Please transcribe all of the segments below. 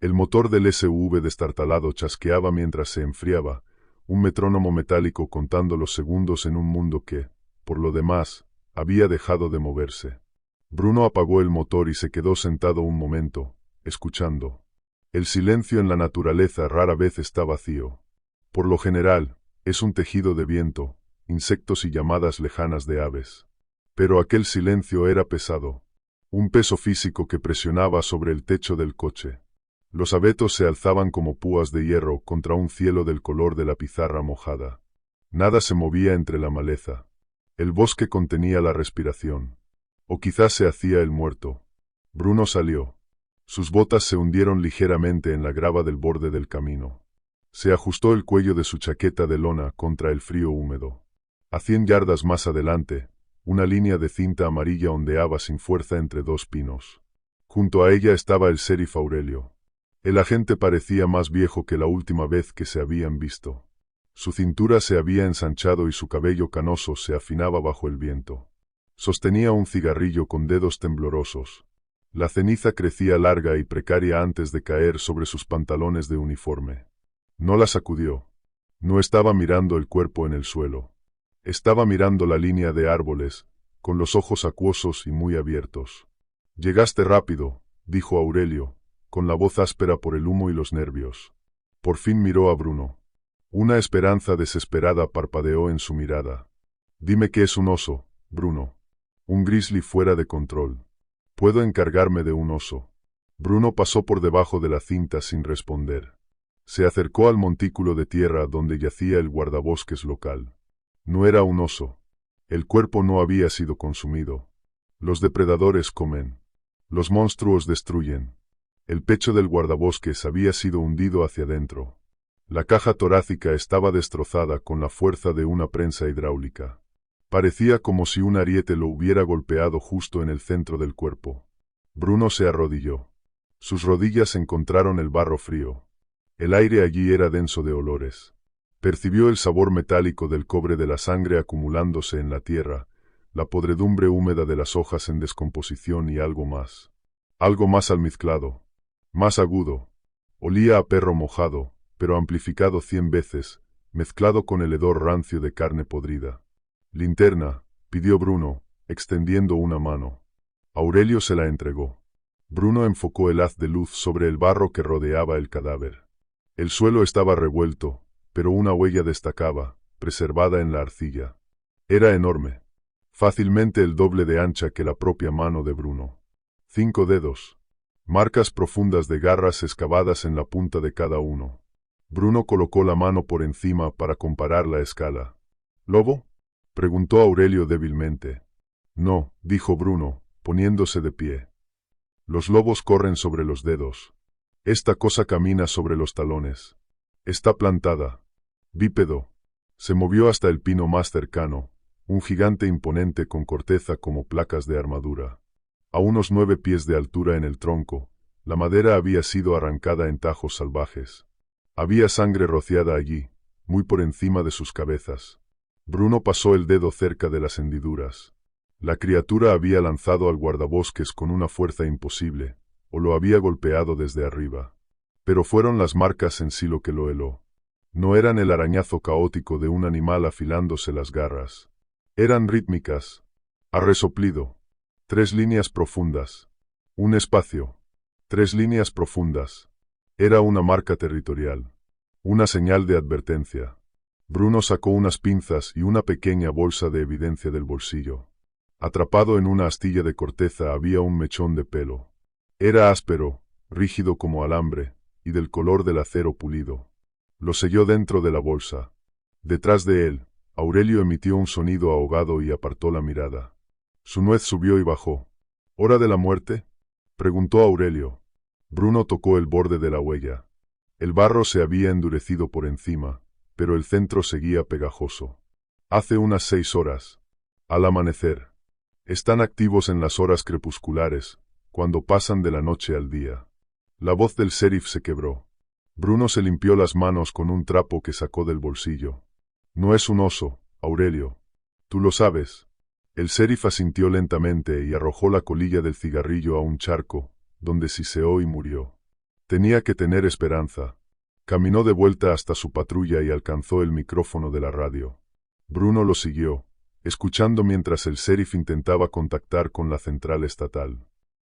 El motor del SUV destartalado chasqueaba mientras se enfriaba, un metrónomo metálico contando los segundos en un mundo que, por lo demás, había dejado de moverse. Bruno apagó el motor y se quedó sentado un momento, escuchando. El silencio en la naturaleza rara vez está vacío. Por lo general, es un tejido de viento, insectos y llamadas lejanas de aves. Pero aquel silencio era pesado. Un peso físico que presionaba sobre el techo del coche. Los abetos se alzaban como púas de hierro contra un cielo del color de la pizarra mojada. Nada se movía entre la maleza. El bosque contenía la respiración. O quizás se hacía el muerto. Bruno salió. Sus botas se hundieron ligeramente en la grava del borde del camino. Se ajustó el cuello de su chaqueta de lona contra el frío húmedo. A 100 yardas más adelante, una línea de cinta amarilla ondeaba sin fuerza entre dos pinos. Junto a ella estaba el sheriff Aurelio. El agente parecía más viejo que la última vez que se habían visto. Su cintura se había ensanchado y su cabello canoso se afinaba bajo el viento. Sostenía un cigarrillo con dedos temblorosos. La ceniza crecía larga y precaria antes de caer sobre sus pantalones de uniforme. No la sacudió. No estaba mirando el cuerpo en el suelo. Estaba mirando la línea de árboles, con los ojos acuosos y muy abiertos. «Llegaste rápido», dijo Aurelio, con la voz áspera por el humo y los nervios. Por fin miró a Bruno. Una esperanza desesperada parpadeó en su mirada. «Dime qué es un oso, Bruno». «Un grizzly fuera de control. Puedo encargarme de un oso». Bruno pasó por debajo de la cinta sin responder. Se acercó al montículo de tierra donde yacía el guardabosques local. No era un oso. El cuerpo no había sido consumido. Los depredadores comen. Los monstruos destruyen. El pecho del guardabosques había sido hundido hacia adentro. La caja torácica estaba destrozada con la fuerza de una prensa hidráulica. Parecía como si un ariete lo hubiera golpeado justo en el centro del cuerpo. Bruno se arrodilló. Sus rodillas encontraron el barro frío. El aire allí era denso de olores. Percibió el sabor metálico del cobre de la sangre acumulándose en la tierra, la podredumbre húmeda de las hojas en descomposición y algo más. Algo más almizclado. Más agudo. Olía a perro mojado, pero amplificado 100 veces, mezclado con el hedor rancio de carne podrida. «Linterna», pidió Bruno, extendiendo una mano. Aurelio se la entregó. Bruno enfocó el haz de luz sobre el barro que rodeaba el cadáver. El suelo estaba revuelto, pero una huella destacaba, preservada en la arcilla. Era enorme. Fácilmente el doble de ancha que la propia mano de Bruno. 5 dedos. Marcas profundas de garras excavadas en la punta de cada uno. Bruno colocó la mano por encima para comparar la escala. «¿Lobo?», preguntó Aurelio débilmente. «No», dijo Bruno, poniéndose de pie. «Los lobos corren sobre los dedos. Esta cosa camina sobre los talones. Está plantada. Bípedo». Se movió hasta el pino más cercano, un gigante imponente con corteza como placas de armadura. A unos 9 pies de altura en el tronco, la madera había sido arrancada en tajos salvajes. Había sangre rociada allí, muy por encima de sus cabezas. Bruno pasó el dedo cerca de las hendiduras. La criatura había lanzado al guardabosques con una fuerza imposible, o lo había golpeado desde arriba. Pero fueron las marcas en sí lo que lo heló. No eran el arañazo caótico de un animal afilándose las garras. Eran rítmicas. A resoplido. 3 líneas profundas. Un espacio. 3 líneas profundas. Era una marca territorial. Una señal de advertencia. Bruno sacó unas pinzas y una pequeña bolsa de evidencia del bolsillo. Atrapado en una astilla de corteza había un mechón de pelo. Era áspero, rígido como alambre, y del color del acero pulido. Lo selló dentro de la bolsa. Detrás de él, Aurelio emitió un sonido ahogado y apartó la mirada. Su nuez subió y bajó. «¿Hora de la muerte?», preguntó Aurelio. Bruno tocó el borde de la huella. El barro se había endurecido por encima, pero el centro seguía pegajoso. «Hace unas 6 horas. Al amanecer. Están activos en las horas crepusculares, cuando pasan de la noche al día». La voz del sheriff se quebró. Bruno se limpió las manos con un trapo que sacó del bolsillo. «No es un oso, Aurelio. Tú lo sabes». El sheriff asintió lentamente y arrojó la colilla del cigarrillo a un charco, donde siseó y murió. Tenía que tener esperanza. Caminó de vuelta hasta su patrulla y alcanzó el micrófono de la radio. Bruno lo siguió, escuchando mientras el sheriff intentaba contactar con la central estatal.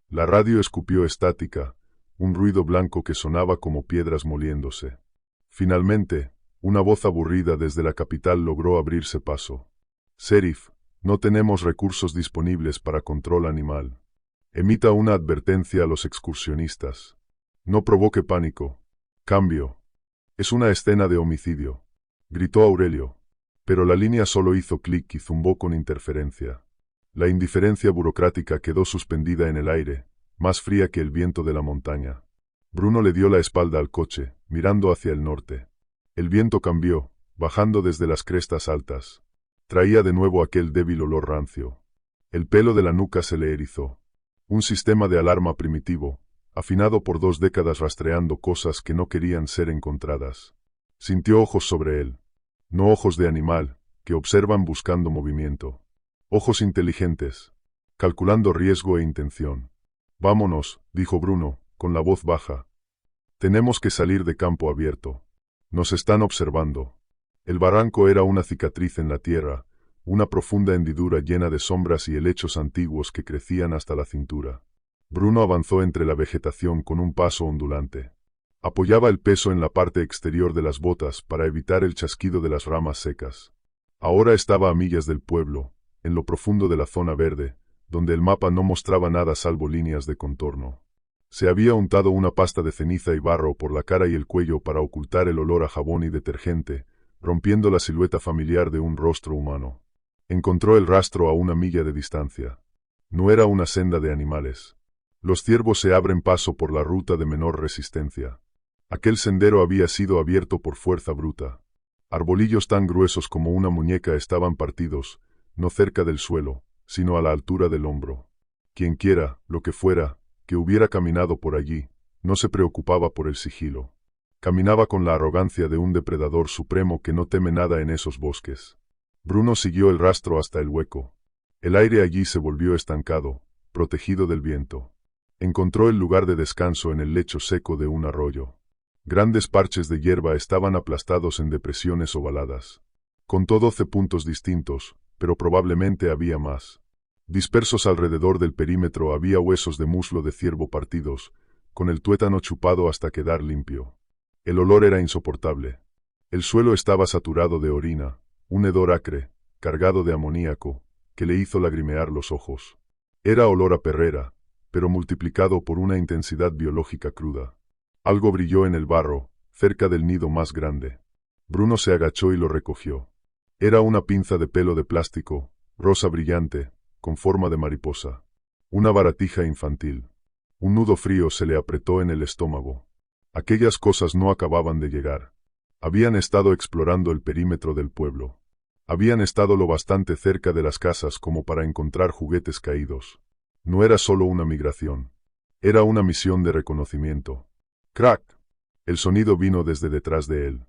La radio escupió estática, un ruido blanco que sonaba como piedras moliéndose. Finalmente, una voz aburrida desde la capital logró abrirse paso. Sheriff, no tenemos recursos disponibles para control animal. Emita una advertencia a los excursionistas. No provoque pánico. Cambio. Es una escena de homicidio, gritó Aurelio. Pero la línea solo hizo clic y zumbó con interferencia. La indiferencia burocrática quedó suspendida en el aire, más fría que el viento de la montaña. Bruno le dio la espalda al coche, mirando hacia el norte. El viento cambió, bajando desde las crestas altas. Traía de nuevo aquel débil olor rancio. El pelo de la nuca se le erizó. Un sistema de alarma primitivo, afinado por 2 décadas rastreando cosas que no querían ser encontradas. Sintió ojos sobre él. No ojos de animal, que observan buscando movimiento. Ojos inteligentes, calculando riesgo e intención. Vámonos, dijo Bruno, con la voz baja. Tenemos que salir de campo abierto. Nos están observando. El barranco era una cicatriz en la tierra, una profunda hendidura llena de sombras y helechos antiguos que crecían hasta la cintura. Bruno avanzó entre la vegetación con un paso ondulante. Apoyaba el peso en la parte exterior de las botas para evitar el chasquido de las ramas secas. Ahora estaba a millas del pueblo, en lo profundo de la zona verde, donde el mapa no mostraba nada salvo líneas de contorno. Se había untado una pasta de ceniza y barro por la cara y el cuello para ocultar el olor a jabón y detergente, rompiendo la silueta familiar de un rostro humano. Encontró el rastro a 1 milla de distancia. No era una senda de animales. Los ciervos se abren paso por la ruta de menor resistencia. Aquel sendero había sido abierto por fuerza bruta. Arbolillos tan gruesos como una muñeca estaban partidos, no cerca del suelo, sino a la altura del hombro. Quienquiera, lo que fuera, que hubiera caminado por allí, no se preocupaba por el sigilo. Caminaba con la arrogancia de un depredador supremo que no teme nada en esos bosques. Bruno siguió el rastro hasta el hueco. El aire allí se volvió estancado, protegido del viento. Encontró el lugar de descanso en el lecho seco de un arroyo. Grandes parches de hierba estaban aplastados en depresiones ovaladas. Contó 12 puntos distintos, pero probablemente había más. Dispersos alrededor del perímetro había huesos de muslo de ciervo partidos, con el tuétano chupado hasta quedar limpio. El olor era insoportable. El suelo estaba saturado de orina, un hedor acre, cargado de amoníaco, que le hizo lagrimear los ojos. Era olor a perrera, pero multiplicado por una intensidad biológica cruda. Algo brilló en el barro, cerca del nido más grande. Bruno se agachó y lo recogió. Era una pinza de pelo de plástico, rosa brillante, con forma de mariposa. Una baratija infantil. Un nudo frío se le apretó en el estómago. Aquellas cosas no acababan de llegar. Habían estado explorando el perímetro del pueblo. Habían estado lo bastante cerca de las casas como para encontrar juguetes caídos. No era solo una migración. Era una misión de reconocimiento. ¡Crack! El sonido vino desde detrás de él.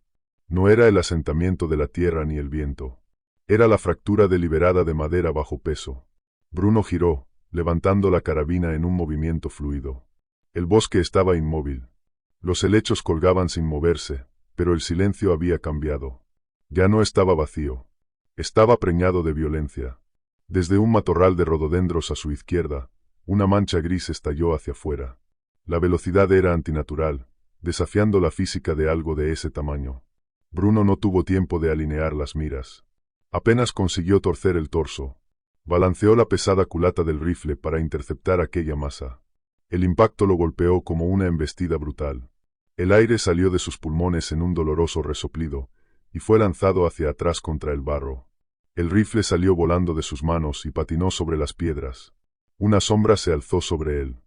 No era el asentamiento de la tierra ni el viento. Era la fractura deliberada de madera bajo peso. Bruno giró, levantando la carabina en un movimiento fluido. El bosque estaba inmóvil. Los helechos colgaban sin moverse, pero el silencio había cambiado. Ya no estaba vacío. Estaba preñado de violencia. Desde un matorral de rododendros a su izquierda, una mancha gris estalló hacia afuera. La velocidad era antinatural, desafiando la física de algo de ese tamaño. Bruno no tuvo tiempo de alinear las miras. Apenas consiguió torcer el torso. Balanceó la pesada culata del rifle para interceptar aquella masa. El impacto lo golpeó como una embestida brutal. El aire salió de sus pulmones en un doloroso resoplido, y fue lanzado hacia atrás contra el barro. El rifle salió volando de sus manos y patinó sobre las piedras. Una sombra se alzó sobre él.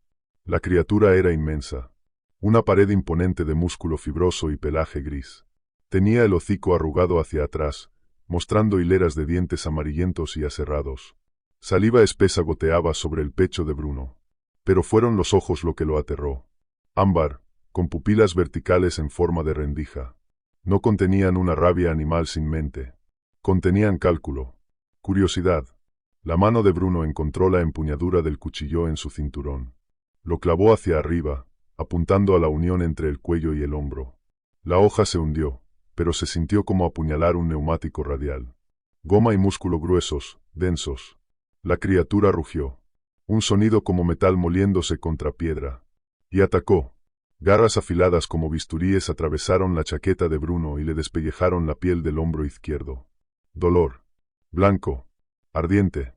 La criatura era inmensa. Una pared imponente de músculo fibroso y pelaje gris. Tenía el hocico arrugado hacia atrás, mostrando hileras de dientes amarillentos y aserrados. Saliva espesa goteaba sobre el pecho de Bruno. Pero fueron los ojos lo que lo aterró. Ámbar, con pupilas verticales en forma de rendija. No contenían una rabia animal sin mente. Contenían cálculo. Curiosidad. La mano de Bruno encontró la empuñadura del cuchillo en su cinturón. Lo clavó hacia arriba, apuntando a la unión entre el cuello y el hombro. La hoja se hundió, pero se sintió como apuñalar un neumático radial. Goma y músculo gruesos, densos. La criatura rugió. Un sonido como metal moliéndose contra piedra. Y atacó. Garras afiladas como bisturíes atravesaron la chaqueta de Bruno y le despellejaron la piel del hombro izquierdo. Dolor. Blanco. Ardiente.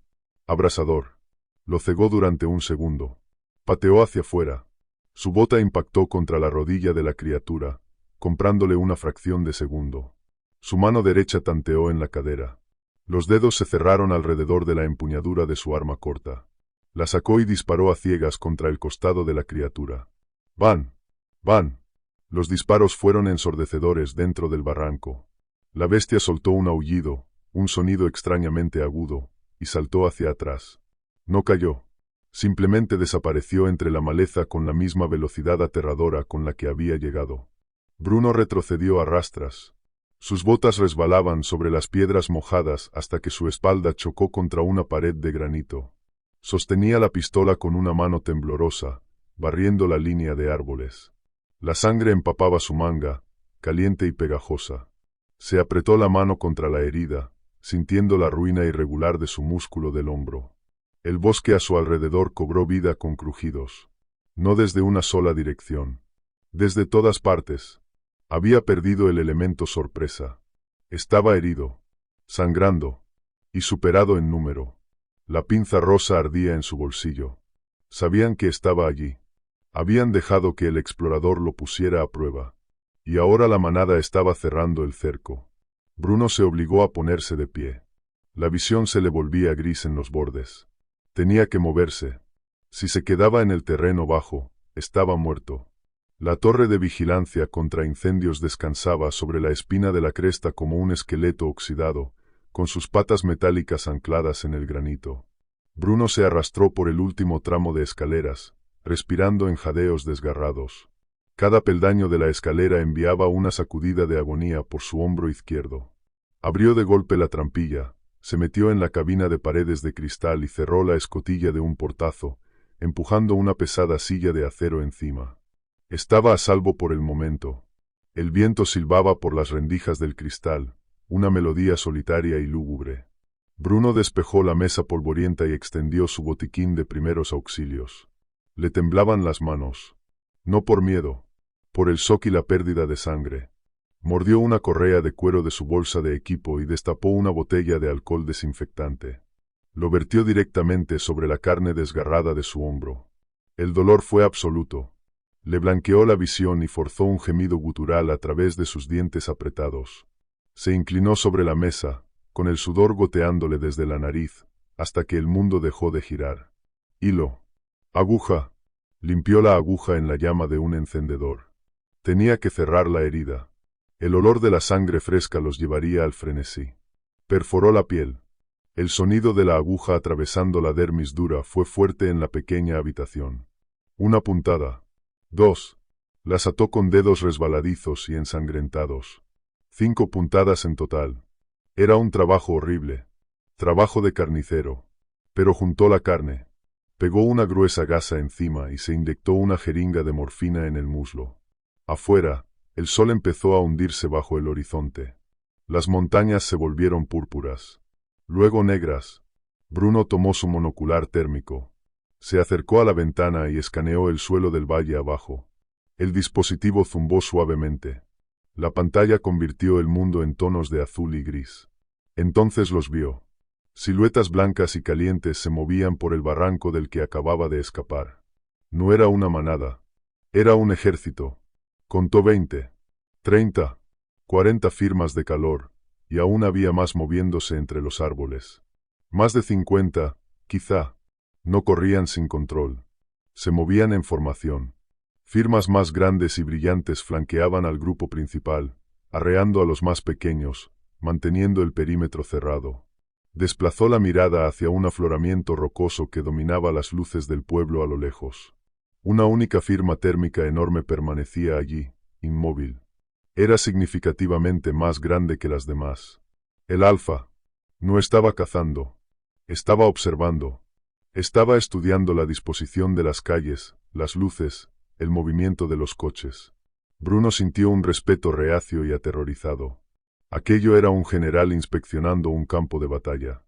Abrasador. Lo cegó durante un segundo. Pateó hacia afuera. Su bota impactó contra la rodilla de la criatura, comprándole una fracción de segundo. Su mano derecha tanteó en la cadera. Los dedos se cerraron alrededor de la empuñadura de su arma corta. La sacó y disparó a ciegas contra el costado de la criatura. ¡Van! ¡Van! Los disparos fueron ensordecedores dentro del barranco. La bestia soltó un aullido, un sonido extrañamente agudo, y saltó hacia atrás. No cayó. Simplemente desapareció entre la maleza con la misma velocidad aterradora con la que había llegado. Bruno retrocedió a rastras. Sus botas resbalaban sobre las piedras mojadas hasta que su espalda chocó contra una pared de granito. Sostenía la pistola con una mano temblorosa, barriendo la línea de árboles. La sangre empapaba su manga, caliente y pegajosa. Se apretó la mano contra la herida, sintiendo la ruina irregular de su músculo del hombro. El bosque a su alrededor cobró vida con crujidos. No desde una sola dirección. Desde todas partes. Había perdido el elemento sorpresa. Estaba herido, sangrando, y superado en número. La pinza rosa ardía en su bolsillo. Sabían que estaba allí. Habían dejado que el explorador lo pusiera a prueba. Y ahora la manada estaba cerrando el cerco. Bruno se obligó a ponerse de pie. La visión se le volvía gris en los bordes. Tenía que moverse. Si se quedaba en el terreno bajo, estaba muerto. La torre de vigilancia contra incendios descansaba sobre la espina de la cresta como un esqueleto oxidado, con sus patas metálicas ancladas en el granito. Bruno se arrastró por el último tramo de escaleras, respirando en jadeos desgarrados. Cada peldaño de la escalera enviaba una sacudida de agonía por su hombro izquierdo. Abrió de golpe la trampilla, se metió en la cabina de paredes de cristal y cerró la escotilla de un portazo, empujando una pesada silla de acero encima. Estaba a salvo por el momento. El viento silbaba por las rendijas del cristal, una melodía solitaria y lúgubre. Bruno despejó la mesa polvorienta y extendió su botiquín de primeros auxilios. Le temblaban las manos. No por miedo, por el shock y la pérdida de sangre. Mordió una correa de cuero de su bolsa de equipo y destapó una botella de alcohol desinfectante. Lo vertió directamente sobre la carne desgarrada de su hombro. El dolor fue absoluto. Le blanqueó la visión y forzó un gemido gutural a través de sus dientes apretados. Se inclinó sobre la mesa, con el sudor goteándole desde la nariz, hasta que el mundo dejó de girar. Hilo. Aguja. Limpió la aguja en la llama de un encendedor. Tenía que cerrar la herida. El olor de la sangre fresca los llevaría al frenesí. Perforó la piel. El sonido de la aguja atravesando la dermis dura fue fuerte en la pequeña habitación. Una puntada. 2. Las ató con dedos resbaladizos y ensangrentados. 5 puntadas en total. Era un trabajo horrible. Trabajo de carnicero. Pero juntó la carne. Pegó una gruesa gasa encima y se inyectó una jeringa de morfina en el muslo. Afuera, el sol empezó a hundirse bajo el horizonte. Las montañas se volvieron púrpuras. Luego negras. Bruno tomó su monocular térmico. Se acercó a la ventana y escaneó el suelo del valle abajo. El dispositivo zumbó suavemente. La pantalla convirtió el mundo en tonos de azul y gris. Entonces los vio. Siluetas blancas y calientes se movían por el barranco del que acababa de escapar. No era una manada. Era un ejército. Contó 20, 30, 40 firmas de calor, y aún había más moviéndose entre los árboles. Más de 50, quizá. No corrían sin control. Se movían en formación. Firmas más grandes y brillantes flanqueaban al grupo principal, arreando a los más pequeños, manteniendo el perímetro cerrado. Desplazó la mirada hacia un afloramiento rocoso que dominaba las luces del pueblo a lo lejos. Una única firma térmica enorme permanecía allí, inmóvil. Era significativamente más grande que las demás. El Alfa. No estaba cazando. Estaba observando. Estaba estudiando la disposición de las calles, las luces, el movimiento de los coches. Bruno sintió un respeto reacio y aterrorizado. Aquello era un general inspeccionando un campo de batalla.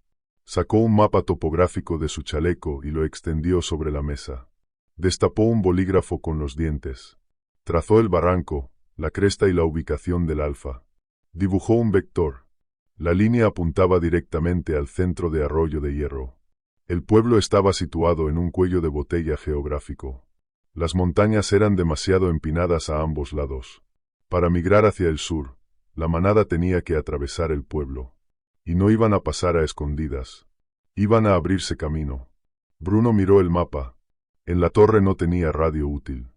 Sacó un mapa topográfico de su chaleco y lo extendió sobre la mesa. Destapó un bolígrafo con los dientes. Trazó el barranco, la cresta y la ubicación del alfa. Dibujó un vector. La línea apuntaba directamente al centro de Arroyo de Hierro. El pueblo estaba situado en un cuello de botella geográfico. Las montañas eran demasiado empinadas a ambos lados. Para migrar hacia el sur, la manada tenía que atravesar el pueblo. Y no iban a pasar a escondidas. Iban a abrirse camino. Bruno miró el mapa. En la torre no tenía radio útil.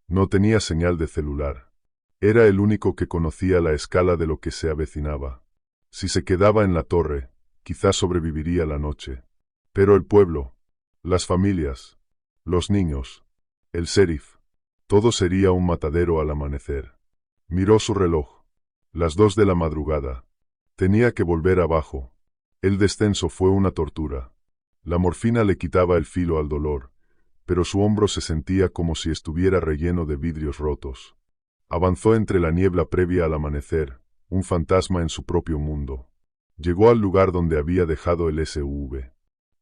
No tenía señal de celular. Era el único que conocía la escala de lo que se avecinaba. Si se quedaba en la torre, quizás sobreviviría la noche. Pero el pueblo, las familias, los niños, el sheriff, todo sería un matadero al amanecer. Miró su reloj. Las 2 de la madrugada. Tenía que volver abajo. El descenso fue una tortura. La morfina le quitaba el filo al dolor, pero su hombro se sentía como si estuviera relleno de vidrios rotos. Avanzó entre la niebla previa al amanecer, un fantasma en su propio mundo. Llegó al lugar donde había dejado el SUV.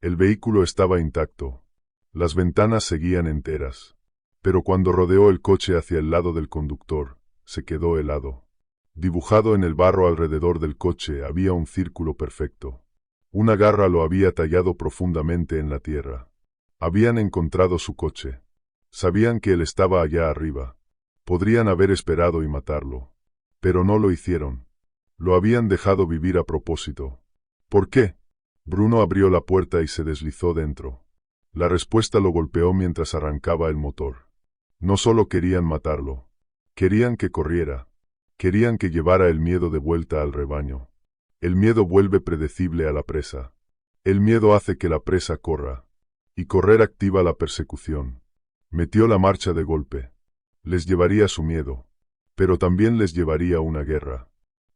El vehículo estaba intacto. Las ventanas seguían enteras. Pero cuando rodeó el coche hacia el lado del conductor, se quedó helado. Dibujado en el barro alrededor del coche había un círculo perfecto. Una garra lo había tallado profundamente en la tierra. Habían encontrado su coche. Sabían que él estaba allá arriba. Podrían haber esperado y matarlo. Pero no lo hicieron. Lo habían dejado vivir a propósito. ¿Por qué? Bruno abrió la puerta y se deslizó dentro. La respuesta lo golpeó mientras arrancaba el motor. No solo querían matarlo. Querían que corriera. Querían que llevara el miedo de vuelta al rebaño. El miedo vuelve predecible a la presa. El miedo hace que la presa corra. Y correr activa la persecución. Metió la marcha de golpe. Les llevaría su miedo. Pero también les llevaría una guerra.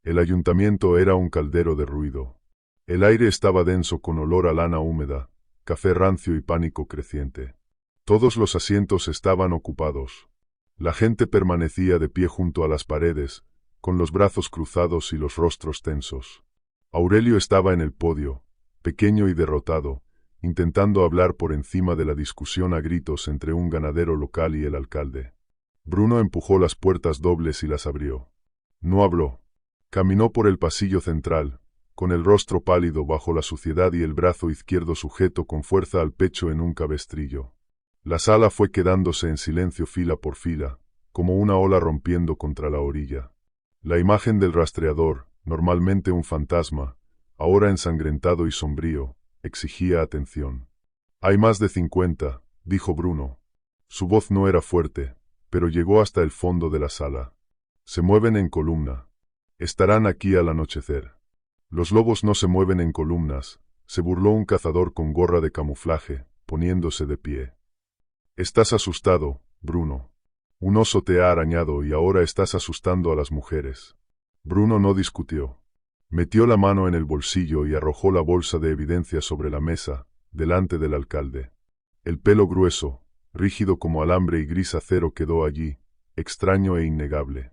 El ayuntamiento era un caldero de ruido. El aire estaba denso con olor a lana húmeda, café rancio y pánico creciente. Todos los asientos estaban ocupados. La gente permanecía de pie junto a las paredes, con los brazos cruzados y los rostros tensos. Aurelio estaba en el podio, pequeño y derrotado, intentando hablar por encima de la discusión a gritos entre un ganadero local y el alcalde. Bruno empujó las puertas dobles y las abrió. No habló. Caminó por el pasillo central, con el rostro pálido bajo la suciedad y el brazo izquierdo sujeto con fuerza al pecho en un cabestrillo. La sala fue quedándose en silencio fila por fila, como una ola rompiendo contra la orilla. La imagen del rastreador, normalmente un fantasma, ahora ensangrentado y sombrío, exigía atención. «Hay más de 50», dijo Bruno. Su voz no era fuerte, pero llegó hasta el fondo de la sala. «Se mueven en columna. Estarán aquí al anochecer». «Los lobos no se mueven en columnas», se burló un cazador con gorra de camuflaje, poniéndose de pie. «Estás asustado, Bruno. Un oso te ha arañado y ahora estás asustando a las mujeres». Bruno no discutió. Metió la mano en el bolsillo y arrojó la bolsa de evidencia sobre la mesa, delante del alcalde. El pelo grueso, rígido como alambre y gris acero quedó allí, extraño e innegable.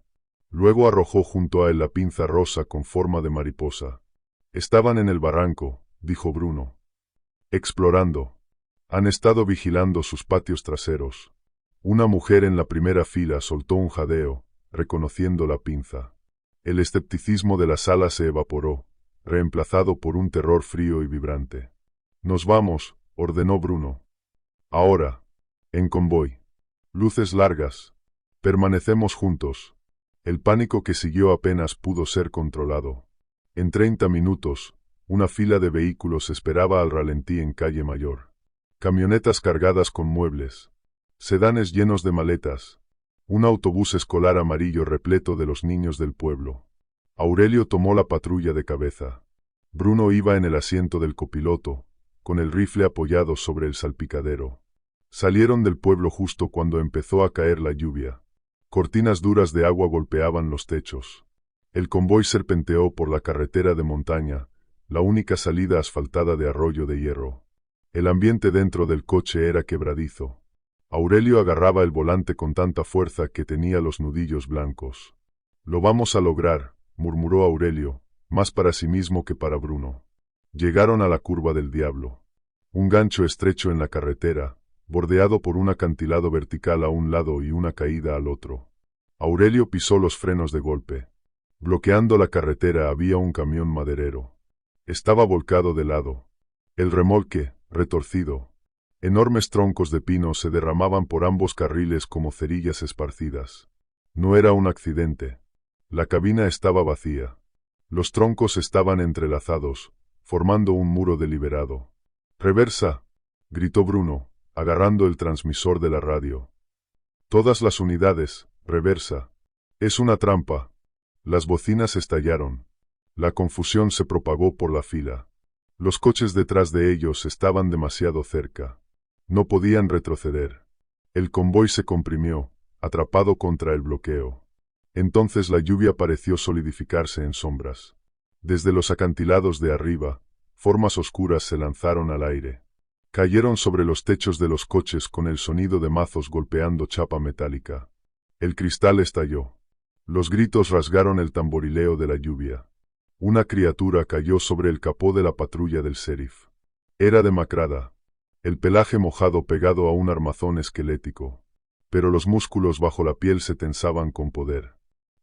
Luego arrojó junto a él la pinza rosa con forma de mariposa. «Estaban en el barranco», dijo Bruno. «Explorando. Han estado vigilando sus patios traseros». Una mujer en la primera fila soltó un jadeo, reconociendo la pinza. El escepticismo de la sala se evaporó, reemplazado por un terror frío y vibrante. «Nos vamos», ordenó Bruno. «Ahora. En convoy. Luces largas. Permanecemos juntos». El pánico que siguió apenas pudo ser controlado. En 30 minutos, una fila de vehículos esperaba al ralentí en Calle Mayor. Camionetas cargadas con muebles. Sedanes llenos de maletas. Un autobús escolar amarillo repleto de los niños del pueblo. Aurelio tomó la patrulla de cabeza. Bruno iba en el asiento del copiloto, con el rifle apoyado sobre el salpicadero. Salieron del pueblo justo cuando empezó a caer la lluvia. Cortinas duras de agua golpeaban los techos. El convoy serpenteó por la carretera de montaña, la única salida asfaltada de Arroyo de Hierro. El ambiente dentro del coche era quebradizo. Aurelio agarraba el volante con tanta fuerza que tenía los nudillos blancos. «Lo vamos a lograr», murmuró Aurelio, más para sí mismo que para Bruno. Llegaron a la curva del Diablo. Un gancho estrecho en la carretera, bordeado por un acantilado vertical a un lado y una caída al otro. Aurelio pisó los frenos de golpe. Bloqueando la carretera había un camión maderero. Estaba volcado de lado. El remolque, retorcido. Enormes troncos de pino se derramaban por ambos carriles como cerillas esparcidas. No era un accidente. La cabina estaba vacía. Los troncos estaban entrelazados, formando un muro deliberado. «¡Reversa!», gritó Bruno, agarrando el transmisor de la radio. «Todas las unidades, reversa. Es una trampa». Las bocinas estallaron. La confusión se propagó por la fila. Los coches detrás de ellos estaban demasiado cerca. No podían retroceder. El convoy se comprimió, atrapado contra el bloqueo. Entonces la lluvia pareció solidificarse en sombras. Desde los acantilados de arriba, formas oscuras se lanzaron al aire. Cayeron sobre los techos de los coches con el sonido de mazos golpeando chapa metálica. El cristal estalló. Los gritos rasgaron el tamborileo de la lluvia. Una criatura cayó sobre el capó de la patrulla del sheriff. Era demacrada. El pelaje mojado pegado a un armazón esquelético. Pero los músculos bajo la piel se tensaban con poder.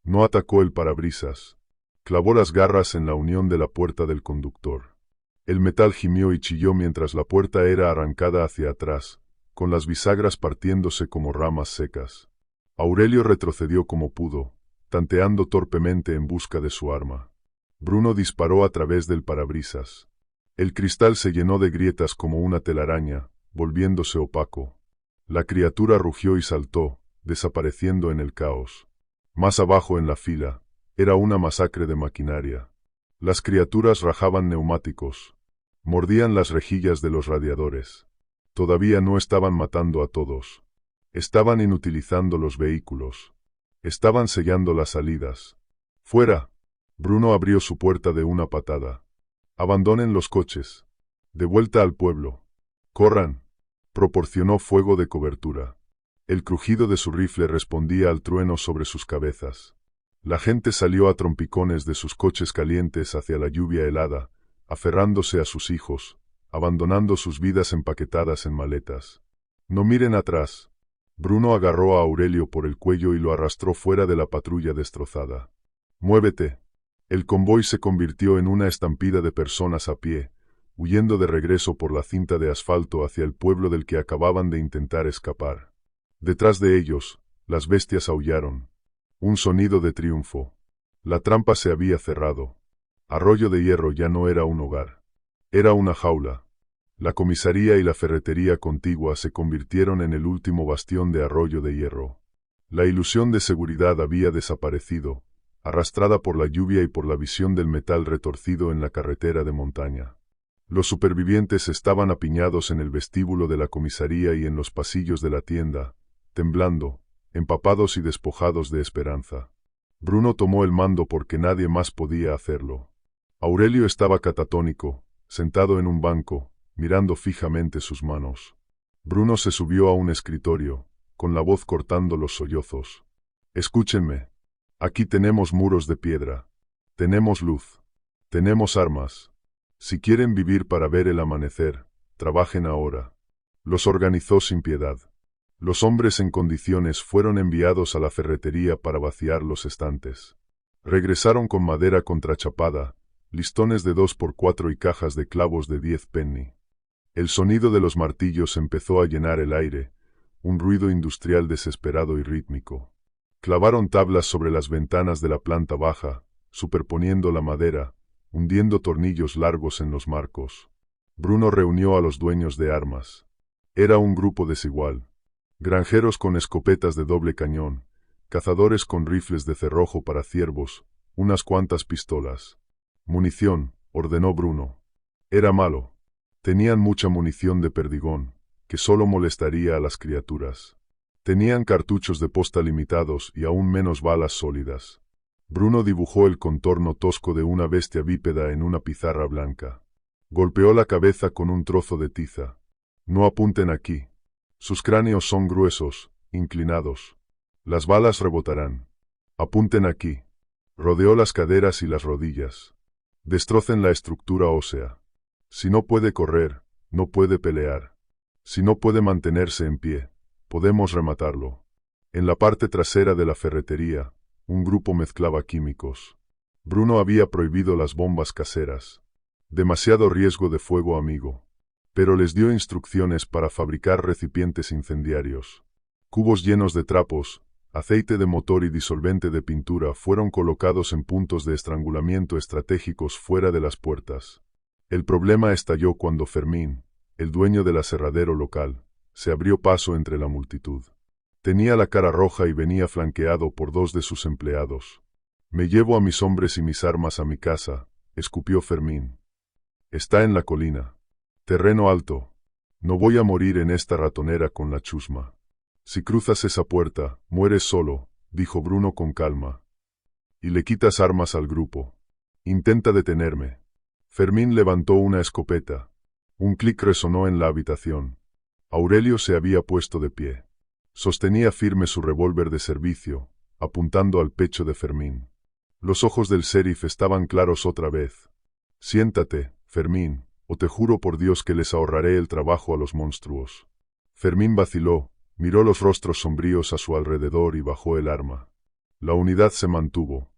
No atacó el parabrisas. Clavó las garras en la unión de la puerta del conductor. El metal gimió y chilló mientras la puerta era arrancada hacia atrás, con las bisagras partiéndose como ramas secas. Aurelio retrocedió como pudo, tanteando torpemente en busca de su arma. Bruno disparó a través del parabrisas. El cristal se llenó de grietas como una telaraña, volviéndose opaco. La criatura rugió y saltó, desapareciendo en el caos. Más abajo en la fila, era una masacre de maquinaria. Las criaturas rajaban neumáticos. Mordían las rejillas de los radiadores. Todavía no estaban matando a todos. Estaban inutilizando los vehículos. Estaban sellando las salidas. «¡Fuera!». Bruno abrió su puerta de una patada. «Abandonen los coches. De vuelta al pueblo. ¡Corran!». Proporcionó fuego de cobertura. El crujido de su rifle respondía al trueno sobre sus cabezas. La gente salió a trompicones de sus coches calientes hacia la lluvia helada, aferrándose a sus hijos, abandonando sus vidas empaquetadas en maletas. «No miren atrás». Bruno agarró a Aurelio por el cuello y lo arrastró fuera de la patrulla destrozada. «Muévete». El convoy se convirtió en una estampida de personas a pie, huyendo de regreso por la cinta de asfalto hacia el pueblo del que acababan de intentar escapar. Detrás de ellos, las bestias aullaron. Un sonido de triunfo. La trampa se había cerrado. Arroyo de Hierro ya no era un hogar. Era una jaula. La comisaría y la ferretería contigua se convirtieron en el último bastión de Arroyo de Hierro. La ilusión de seguridad había desaparecido, arrastrada por la lluvia y por la visión del metal retorcido en la carretera de montaña. Los supervivientes estaban apiñados en el vestíbulo de la comisaría y en los pasillos de la tienda, temblando, empapados y despojados de esperanza. Bruno tomó el mando porque nadie más podía hacerlo. Aurelio estaba catatónico, sentado en un banco, mirando fijamente sus manos. Bruno se subió a un escritorio, con la voz cortando los sollozos. «Escúchenme. Aquí tenemos muros de piedra. Tenemos luz. Tenemos armas. Si quieren vivir para ver el amanecer, trabajen ahora». Los organizó sin piedad. Los hombres en condiciones fueron enviados a la ferretería para vaciar los estantes. Regresaron con madera contrachapada, listones de 2x4 y cajas de clavos de 10 penny. El sonido de los martillos empezó a llenar el aire, un ruido industrial desesperado y rítmico. Clavaron tablas sobre las ventanas de la planta baja, superponiendo la madera, hundiendo tornillos largos en los marcos. Bruno reunió a los dueños de armas. Era un grupo desigual. Granjeros con escopetas de doble cañón, cazadores con rifles de cerrojo para ciervos, unas cuantas pistolas. «Munición», ordenó Bruno. Era malo. Tenían mucha munición de perdigón, que solo molestaría a las criaturas. Tenían cartuchos de posta limitados y aún menos balas sólidas. Bruno dibujó el contorno tosco de una bestia bípeda en una pizarra blanca. Golpeó la cabeza con un trozo de tiza. «No apunten aquí. Sus cráneos son gruesos, inclinados. Las balas rebotarán. Apunten aquí. Rodeó las caderas y las rodillas. Destrocen la estructura ósea. Si no puede correr, no puede pelear. Si no puede mantenerse en pie, podemos rematarlo. En la parte trasera de la ferretería, un grupo mezclaba químicos. Bruno había prohibido las bombas caseras. Demasiado riesgo de fuego amigo. Pero les dio instrucciones para fabricar recipientes incendiarios. Cubos llenos de trapos, aceite de motor y disolvente de pintura fueron colocados en puntos de estrangulamiento estratégicos fuera de las puertas. El problema estalló cuando Fermín, el dueño del aserradero local, se abrió paso entre la multitud. Tenía la cara roja y venía flanqueado por 2 de sus empleados. «Me llevo a mis hombres y mis armas a mi casa», escupió Fermín. «Está en la colina. Terreno alto. No voy a morir en esta ratonera con la chusma. Si cruzas esa puerta, mueres solo», dijo Bruno con calma. «Y le quitas armas al grupo. Intenta detenerme». Fermín levantó una escopeta. Un clic resonó en la habitación. Aurelio se había puesto de pie. Sostenía firme su revólver de servicio, apuntando al pecho de Fermín. Los ojos del sheriff estaban claros otra vez. «Siéntate, Fermín, o te juro por Dios que les ahorraré el trabajo a los monstruos». Fermín vaciló, miró los rostros sombríos a su alrededor y bajó el arma. La unidad se mantuvo.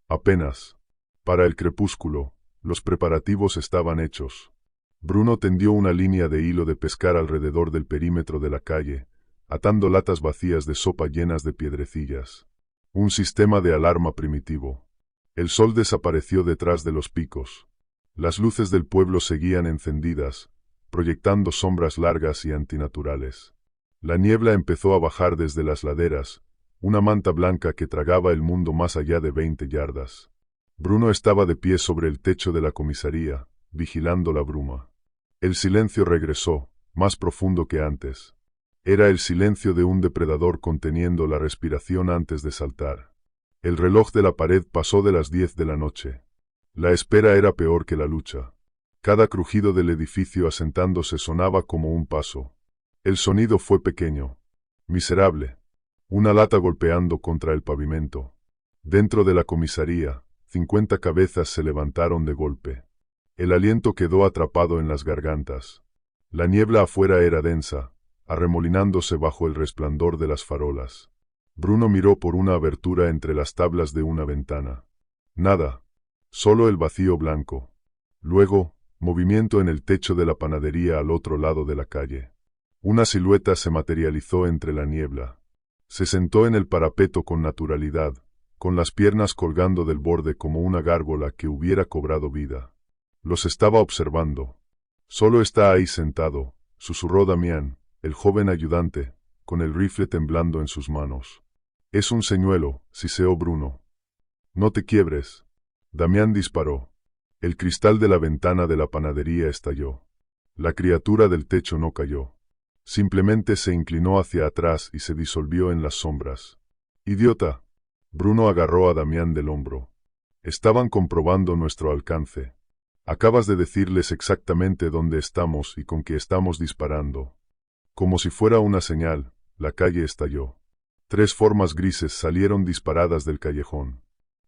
Apenas. Para el crepúsculo, los preparativos estaban hechos. Bruno tendió una línea de hilo de pescar alrededor del perímetro de la calle, atando latas vacías de sopa llenas de piedrecillas. Un sistema de alarma primitivo. El sol desapareció detrás de los picos. Las luces del pueblo seguían encendidas, proyectando sombras largas y antinaturales. La niebla empezó a bajar desde las laderas, una manta blanca que tragaba el mundo más allá de 20 yardas. Bruno estaba de pie sobre el techo de la comisaría, vigilando la bruma. El silencio regresó, más profundo que antes. Era el silencio de un depredador conteniendo la respiración antes de saltar. El reloj de la pared pasó de las 10 de la noche. La espera era peor que la lucha. Cada crujido del edificio asentándose sonaba como un paso. El sonido fue pequeño, miserable. Una lata golpeando contra el pavimento. Dentro de la comisaría, 50 cabezas se levantaron de golpe. El aliento quedó atrapado en las gargantas. La niebla afuera era densa, arremolinándose bajo el resplandor de las farolas. Bruno miró por una abertura entre las tablas de una ventana. Nada. Solo el vacío blanco. Luego, movimiento en el techo de la panadería al otro lado de la calle. Una silueta se materializó entre la niebla. Se sentó en el parapeto con naturalidad, con las piernas colgando del borde como una gárgola que hubiera cobrado vida. Los estaba observando. «Solo está ahí sentado», susurró Damián, el joven ayudante, con el rifle temblando en sus manos. «Es un señuelo», siseó Bruno. «No te quiebres». Damián disparó. El cristal de la ventana de la panadería estalló. La criatura del techo no cayó. Simplemente se inclinó hacia atrás y se disolvió en las sombras. «Idiota». Bruno agarró a Damián del hombro. «Estaban comprobando nuestro alcance. Acabas de decirles exactamente dónde estamos y con qué estamos disparando». Como si fuera una señal, la calle estalló. 3 formas grises salieron disparadas del callejón.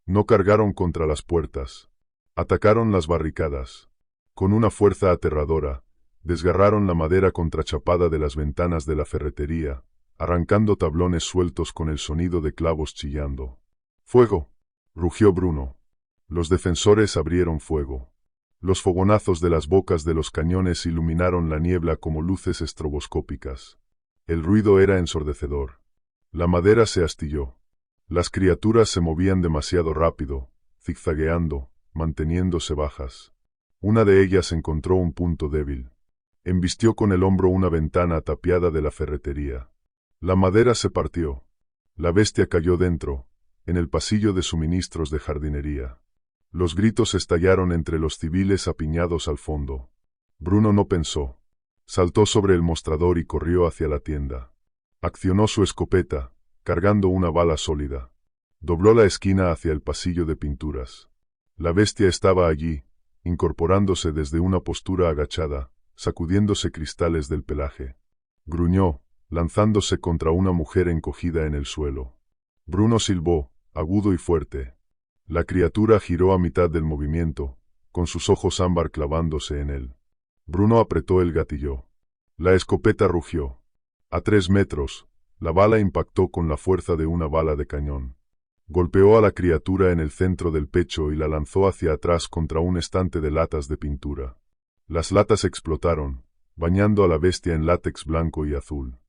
No cargaron contra las puertas. Atacaron las barricadas. Con una fuerza aterradora, desgarraron la madera contrachapada de las ventanas de la ferretería, arrancando tablones sueltos con el sonido de clavos chillando. «¡Fuego!», rugió Bruno. Los defensores abrieron fuego. Los fogonazos de las bocas de los cañones iluminaron la niebla como luces estroboscópicas. El ruido era ensordecedor. La madera se astilló. Las criaturas se movían demasiado rápido, zigzagueando, manteniéndose bajas. Una de ellas encontró un punto débil. Embistió con el hombro una ventana tapiada de la ferretería. La madera se partió. La bestia cayó dentro, en el pasillo de suministros de jardinería. Los gritos estallaron entre los civiles apiñados al fondo. Bruno no pensó. Saltó sobre el mostrador y corrió hacia la tienda. Accionó su escopeta, cargando una bala sólida. Dobló la esquina hacia el pasillo de pinturas. La bestia estaba allí, incorporándose desde una postura agachada, sacudiéndose cristales del pelaje. Gruñó, lanzándose contra una mujer encogida en el suelo. Bruno silbó, agudo y fuerte. La criatura giró a mitad del movimiento, con sus ojos ámbar clavándose en él. Bruno apretó el gatillo. La escopeta rugió. A 3 metros, la bala impactó con la fuerza de una bala de cañón. Golpeó a la criatura en el centro del pecho y la lanzó hacia atrás contra un estante de latas de pintura. Las latas explotaron, bañando a la bestia en látex blanco y azul.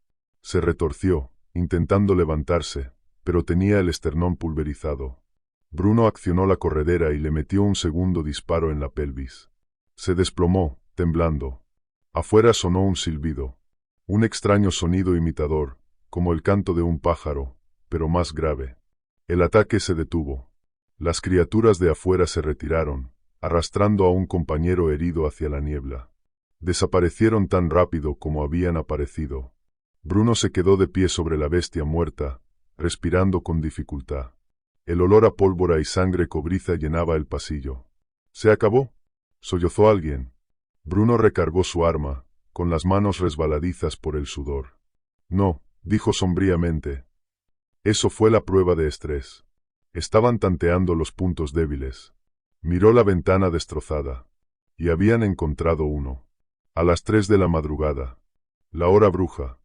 Se retorció, intentando levantarse, pero tenía el esternón pulverizado. Bruno accionó la corredera y le metió un segundo disparo en la pelvis. Se desplomó, temblando. Afuera sonó un silbido. Un extraño sonido imitador, como el canto de un pájaro, pero más grave. El ataque se detuvo. Las criaturas de afuera se retiraron, arrastrando a un compañero herido hacia la niebla. Desaparecieron tan rápido como habían aparecido. Bruno se quedó de pie sobre la bestia muerta, respirando con dificultad. El olor a pólvora y sangre cobriza llenaba el pasillo. «¿Se acabó?», sollozó alguien. Bruno recargó su arma, con las manos resbaladizas por el sudor. «No», dijo sombríamente. Eso fue la prueba de estrés. Estaban tanteando los puntos débiles. Miró la ventana destrozada. Y habían encontrado uno. A las 3 de la madrugada. La hora bruja.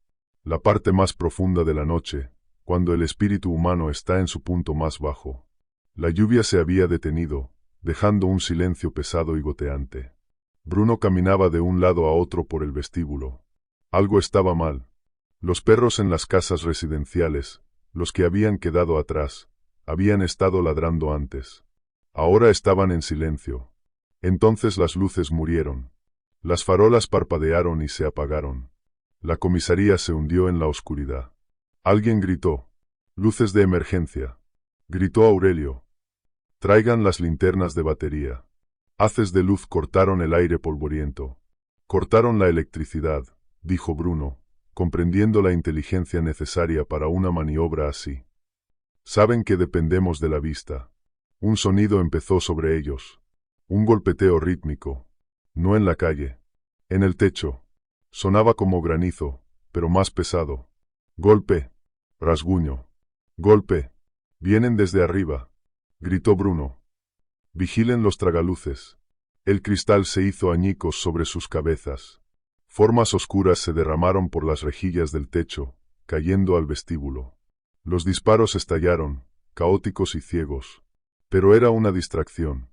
La parte más profunda de la noche, cuando el espíritu humano está en su punto más bajo. La lluvia se había detenido, dejando un silencio pesado y goteante. Bruno caminaba de un lado a otro por el vestíbulo. Algo estaba mal. Los perros en las casas residenciales, los que habían quedado atrás, habían estado ladrando antes. Ahora estaban en silencio. Entonces las luces murieron. Las farolas parpadearon y se apagaron. La comisaría se hundió en la oscuridad. Alguien gritó. «Luces de emergencia», gritó Aurelio. «Traigan las linternas de batería». Haces de luz cortaron el aire polvoriento. «Cortaron la electricidad», dijo Bruno, comprendiendo la inteligencia necesaria para una maniobra así. «Saben que dependemos de la vista». Un sonido empezó sobre ellos. Un golpeteo rítmico. No en la calle. En el techo. Sonaba como granizo, pero más pesado. Golpe. Rasguño. Golpe. Vienen desde arriba, gritó Bruno. Vigilen los tragaluces. El cristal se hizo añicos sobre sus cabezas. Formas oscuras se derramaron por las rejillas del techo, cayendo al vestíbulo. Los disparos estallaron, caóticos y ciegos. Pero era una distracción.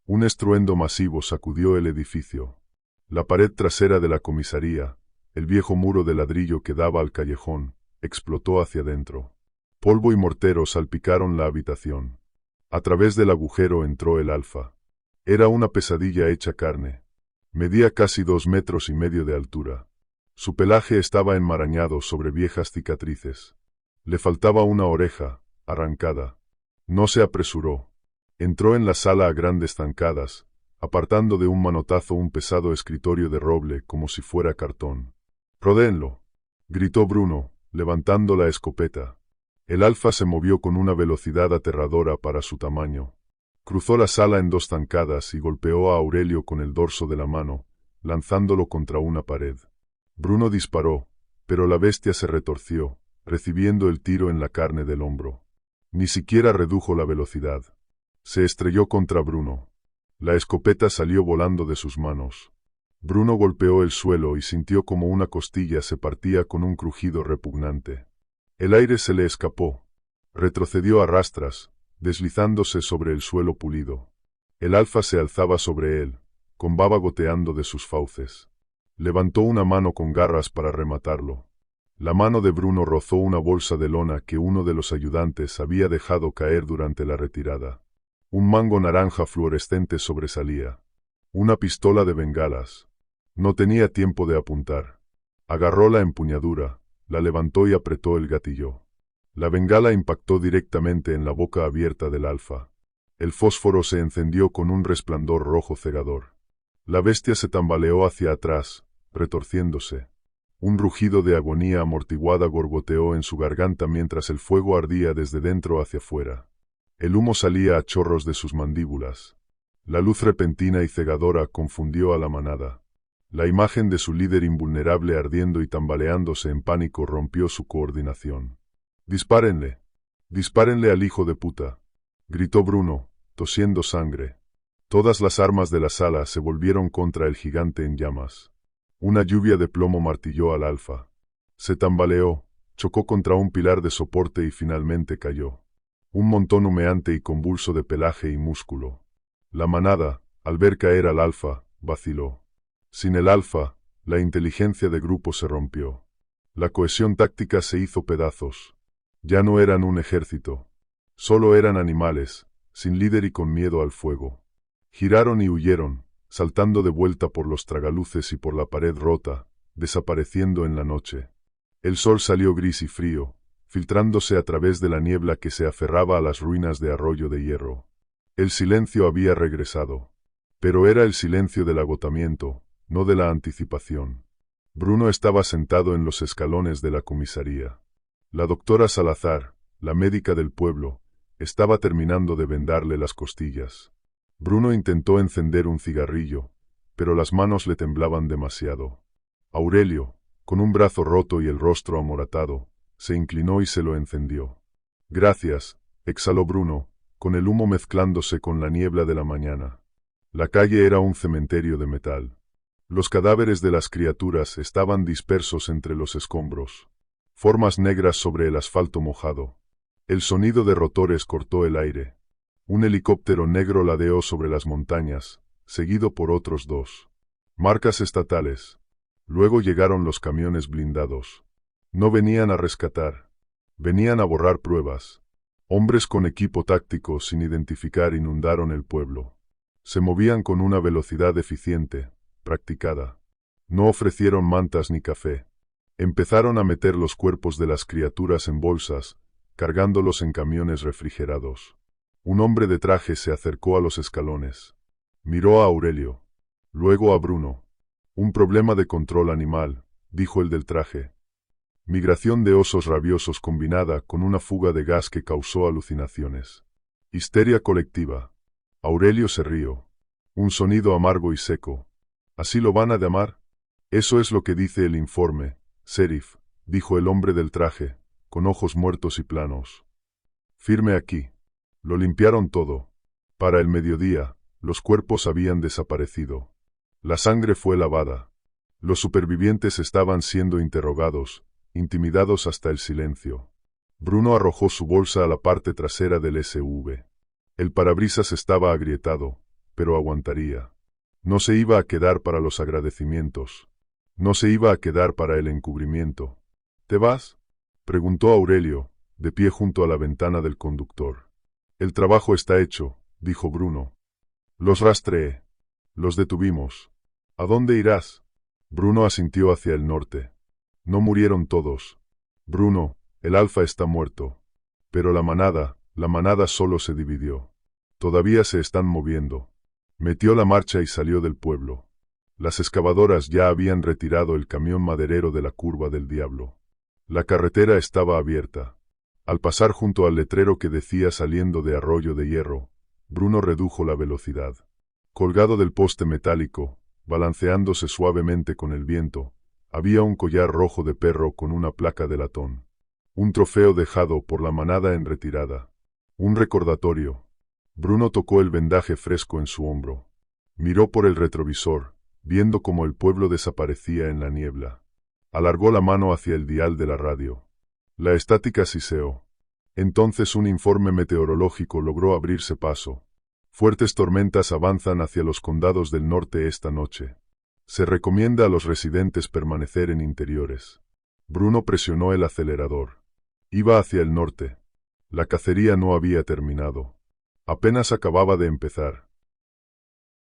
Un estruendo masivo sacudió el edificio. La pared trasera de la comisaría, el viejo muro de ladrillo que daba al callejón, explotó hacia adentro. Polvo y mortero salpicaron la habitación. A través del agujero entró el Alfa. Era una pesadilla hecha carne. Medía casi 2,5 metros de altura. Su pelaje estaba enmarañado sobre viejas cicatrices. Le faltaba una oreja, arrancada. No se apresuró. Entró en la sala a grandes zancadas, apartando de un manotazo un pesado escritorio de roble como si fuera cartón. «Rodéenlo», gritó Bruno, levantando la escopeta. El Alfa se movió con una velocidad aterradora para su tamaño. Cruzó la sala en 2 zancadas y golpeó a Aurelio con el dorso de la mano, lanzándolo contra una pared. Bruno disparó, pero la bestia se retorció, recibiendo el tiro en la carne del hombro. Ni siquiera redujo la velocidad. Se estrelló contra Bruno. La escopeta salió volando de sus manos. Bruno golpeó el suelo y sintió como una costilla se partía con un crujido repugnante. El aire se le escapó. Retrocedió a rastras, deslizándose sobre el suelo pulido. El Alfa se alzaba sobre él, con baba goteando de sus fauces. Levantó una mano con garras para rematarlo. La mano de Bruno rozó una bolsa de lona que uno de los ayudantes había dejado caer durante la retirada. Un mango naranja fluorescente sobresalía. Una pistola de bengalas. No tenía tiempo de apuntar. Agarró la empuñadura, la levantó y apretó el gatillo. La bengala impactó directamente en la boca abierta del Alfa. El fósforo se encendió con un resplandor rojo cegador. La bestia se tambaleó hacia atrás, retorciéndose. Un rugido de agonía amortiguada gorgoteó en su garganta mientras el fuego ardía desde dentro hacia afuera. El humo salía a chorros de sus mandíbulas. La luz repentina y cegadora confundió a la manada. La imagen de su líder invulnerable ardiendo y tambaleándose en pánico rompió su coordinación. «¡Dispárenle! ¡Dispárenle al hijo de puta!», gritó Bruno, tosiendo sangre. Todas las armas de la sala se volvieron contra el gigante en llamas. Una lluvia de plomo martilló al alfa. Se tambaleó, chocó contra un pilar de soporte y finalmente cayó. Un montón humeante y convulso de pelaje y músculo. La manada, al ver caer al alfa, vaciló. Sin el alfa, la inteligencia de grupo se rompió. La cohesión táctica se hizo pedazos. Ya no eran un ejército. Solo eran animales, sin líder y con miedo al fuego. Giraron y huyeron, saltando de vuelta por los tragaluces y por la pared rota, desapareciendo en la noche. El sol salió gris y frío, filtrándose a través de la niebla que se aferraba a las ruinas de Arroyo de Hierro. El silencio había regresado. Pero era el silencio del agotamiento, no de la anticipación. Bruno estaba sentado en los escalones de la comisaría. La doctora Salazar, la médica del pueblo, estaba terminando de vendarle las costillas. Bruno intentó encender un cigarrillo, pero las manos le temblaban demasiado. Aurelio, con un brazo roto y el rostro amoratado, se inclinó y se lo encendió. «Gracias», exhaló Bruno, con el humo mezclándose con la niebla de la mañana. La calle era un cementerio de metal. Los cadáveres de las criaturas estaban dispersos entre los escombros. Formas negras sobre el asfalto mojado. El sonido de rotores cortó el aire. Un helicóptero negro ladeó sobre las montañas, seguido por otros dos. Marcas estatales. Luego llegaron los camiones blindados. No venían a rescatar. Venían a borrar pruebas. Hombres con equipo táctico sin identificar inundaron el pueblo. Se movían con una velocidad eficiente, practicada. No ofrecieron mantas ni café. Empezaron a meter los cuerpos de las criaturas en bolsas, cargándolos en camiones refrigerados. Un hombre de traje se acercó a los escalones. Miró a Aurelio. Luego a Bruno. «Un problema de control animal», dijo el del traje. «Migración de osos rabiosos combinada con una fuga de gas que causó alucinaciones. Histeria colectiva». Aurelio se rió. «Un sonido amargo y seco. ¿Así lo van a llamar?» «Eso es lo que dice el informe, Sheriff», dijo el hombre del traje, con ojos muertos y planos. «Firme aquí». Lo limpiaron todo. Para el mediodía, los cuerpos habían desaparecido. La sangre fue lavada. Los supervivientes estaban siendo interrogados, intimidados hasta el silencio. Bruno arrojó su bolsa a la parte trasera del SUV. El parabrisas estaba agrietado, pero aguantaría. No se iba a quedar para los agradecimientos. No se iba a quedar para el encubrimiento. «¿Te vas?», preguntó Aurelio, de pie junto a la ventana del conductor. «El trabajo está hecho», dijo Bruno. «Los rastreé. Los detuvimos». «¿A dónde irás?». Bruno asintió hacia el norte. «No murieron todos. Bruno, el alfa está muerto. Pero la manada solo se dividió. Todavía se están moviendo». Metió la marcha y salió del pueblo. Las excavadoras ya habían retirado el camión maderero de la curva del diablo. La carretera estaba abierta. Al pasar junto al letrero que decía saliendo de Arroyo de Hierro, Bruno redujo la velocidad. Colgado del poste metálico, balanceándose suavemente con el viento, había un collar rojo de perro con una placa de latón. Un trofeo dejado por la manada en retirada. Un recordatorio. Bruno tocó el vendaje fresco en su hombro. Miró por el retrovisor, viendo cómo el pueblo desaparecía en la niebla. Alargó la mano hacia el dial de la radio. La estática siseó. Entonces un informe meteorológico logró abrirse paso. «Fuertes tormentas avanzan hacia los condados del norte esta noche. Se recomienda a los residentes permanecer en interiores». Bruno presionó el acelerador. Iba hacia el norte. La cacería no había terminado. Apenas acababa de empezar.